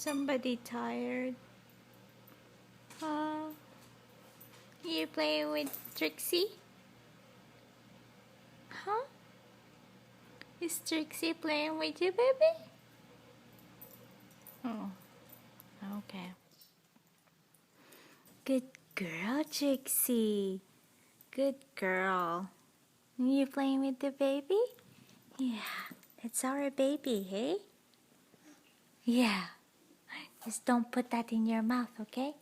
Somebody tired. Uh, you playing with Trixie? Huh? Is Trixie playing with you, baby? Oh, okay. Good girl, Trixie. Good girl. You playing with the baby? Yeah, that's our baby, hey? Yeah. Just don't put that in your mouth, okay?